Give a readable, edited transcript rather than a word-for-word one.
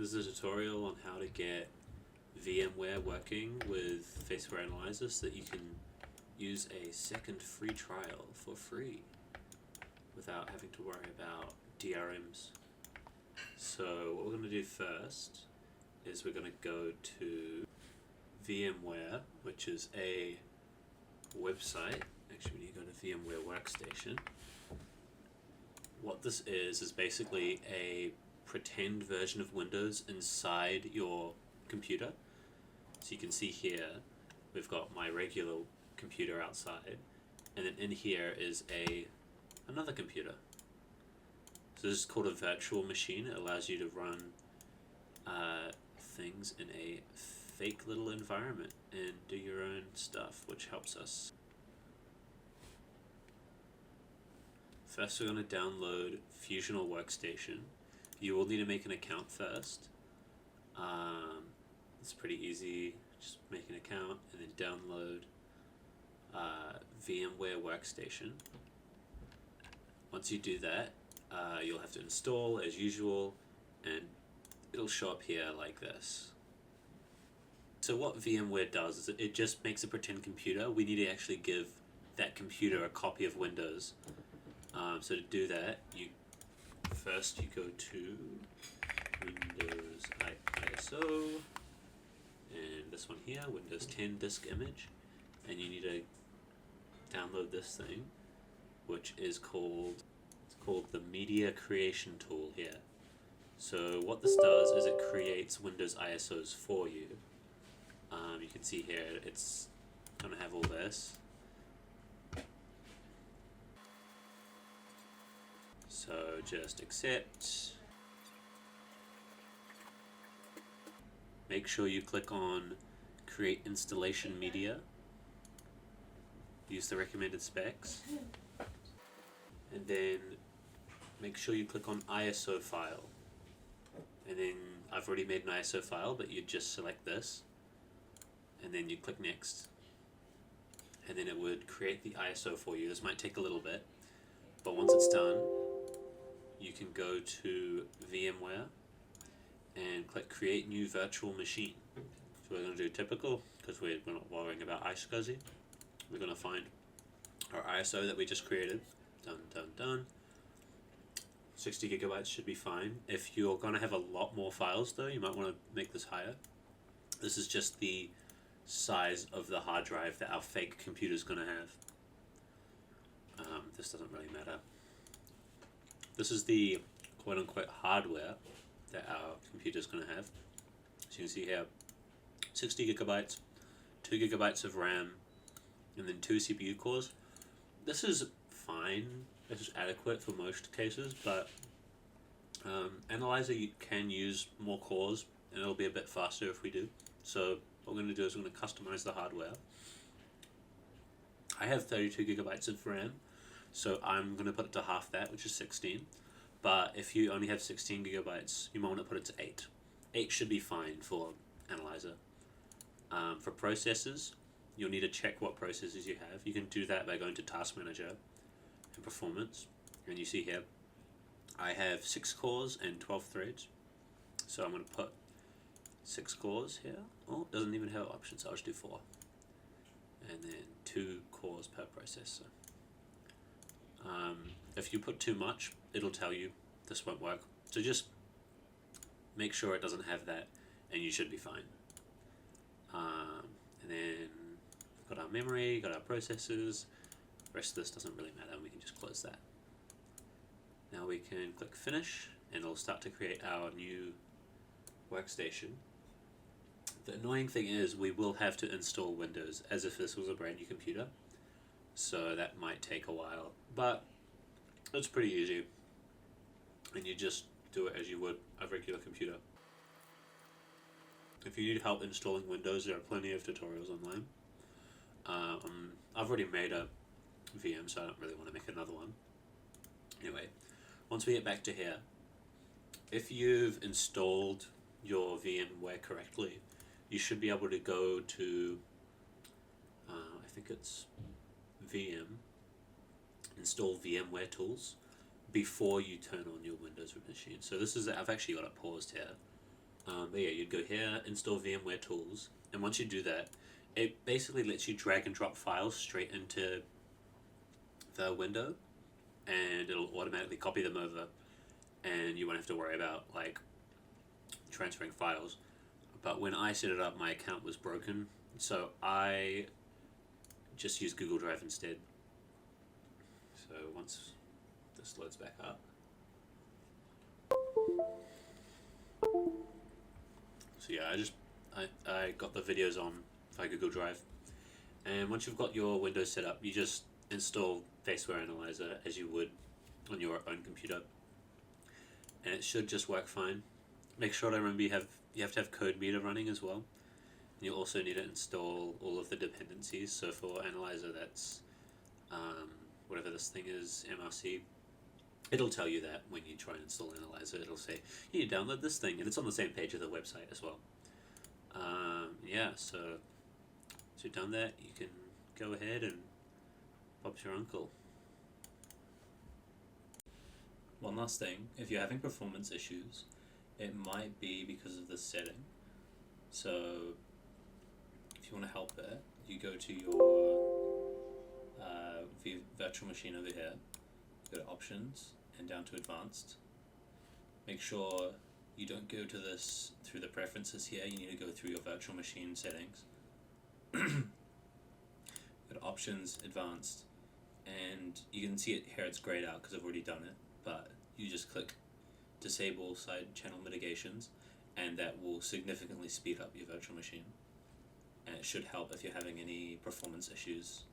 This is a tutorial on how to get VMware working with faceware analyzer so that you can use a second free trial for free without having to worry about DRMs. So what we're going to do first is we're going to go to VMware, which is a website. Actually, when you go to VMware Workstation, what this is basically a pretend version of Windows inside your computer. So you can see here we've got my regular computer outside, and then in here is another computer. So this is called a virtual machine. It allows you to run things in a fake little environment and do your own stuff, which helps us. First we're going to download Fusional Workstation. You will need to make an account first. It's pretty easy. Just make an account and then download VMware Workstation. Once you do that, you'll have to install as usual, and it'll show up here like this. So what VMware does is it just makes a pretend computer. We need to actually give that computer a copy of Windows. So to do that, you go to Windows ISO, and this one here, Windows 10 disk image, and you need to download this thing, which is called the Media Creation Tool here. So what this does is it creates Windows ISOs for you. You can see here it's going to have all this. So just accept. Make sure you click on Create Installation Media. Use the recommended specs. And then make sure you click on ISO file. And then I've already made an ISO file, but you just select this. And then you click Next. And then it would create the ISO for you. This might take a little bit, but once it's done, you can go to VMware and click Create New Virtual Machine. So we're going to do typical, because we're not worrying about iSCSI. We're going to find our ISO that we just created. Done. 60 gigabytes should be fine. If you're going to have a lot more files though, you might want to make this higher. This is just the size of the hard drive that our fake computer is going to have. This doesn't really matter. This is the quote-unquote hardware that our computer is going to have. So you can see here, 60 gigabytes, 2 gigabytes of RAM, and then 2 CPU cores. This is fine. This is adequate for most cases, but Analyzer you can use more cores, and it'll be a bit faster if we do. So what we're going to do is we're going to customize the hardware. I have 32 gigabytes of RAM, so I'm going to put it to half that, which is 16. But if you only have 16 gigabytes, you might want to put it to 8. 8 should be fine for Analyzer. For processors, you'll need to check what processors you have. You can do that by going to Task Manager and Performance. And you see here, I have 6 cores and 12 threads. So I'm going to put 6 cores here. Oh, it doesn't even have options, so I'll just do 4. And then 2 cores per processor. If you put too much, it'll tell you this won't work. So just make sure it doesn't have that, and you should be fine. And then we've got our memory, got our processors. The rest of this doesn't really matter, we can just close that. Now we can click Finish, and it'll start to create our new workstation. The annoying thing is we will have to install Windows as if this was a brand new computer. So that might take a while, but it's pretty easy. And you just do it as you would a regular computer. If you need help installing Windows, there are plenty of tutorials online. I've already made a VM, so I don't really want to make another one. Anyway, once we get back to here, if you've installed your VMware correctly, you should be able to go to, I think it's VM, install VMware tools before you turn on your Windows machine. So this is, I've actually got it paused here. But yeah, you'd go here, install VMware tools, and once you do that, it basically lets you drag and drop files straight into the window, and it'll automatically copy them over, and you won't have to worry about like transferring files. But when I set it up, my account was broken, so I just used Google Drive instead. So once this loads back up, so yeah, I got the videos on via Google Drive, and once you've got your Windows set up, you just install faceware analyzer as you would on your own computer, and it should just work fine. Make sure to remember you have to have code meter running as well. You also need to install all of the dependencies. So for analyzer, that's whatever this thing is, MRC. It'll tell you that when you try and install analyzer. It'll say you need to download this thing, and it's on the same page of the website as well. Yeah, so you've done that, you can go ahead and Bob's your uncle. One last thing, if you're having performance issues, it might be because of the setting. So if you want to help it, you go to your virtual machine over here, go to options and down to advanced. Make sure you don't go to this through the preferences here, you need to go through your virtual machine settings. Go to options, advanced, and you can see it here, it's grayed out because I've already done it, but you just click disable side channel mitigations, and that will significantly speed up your virtual machine, and it should help if you're having any performance issues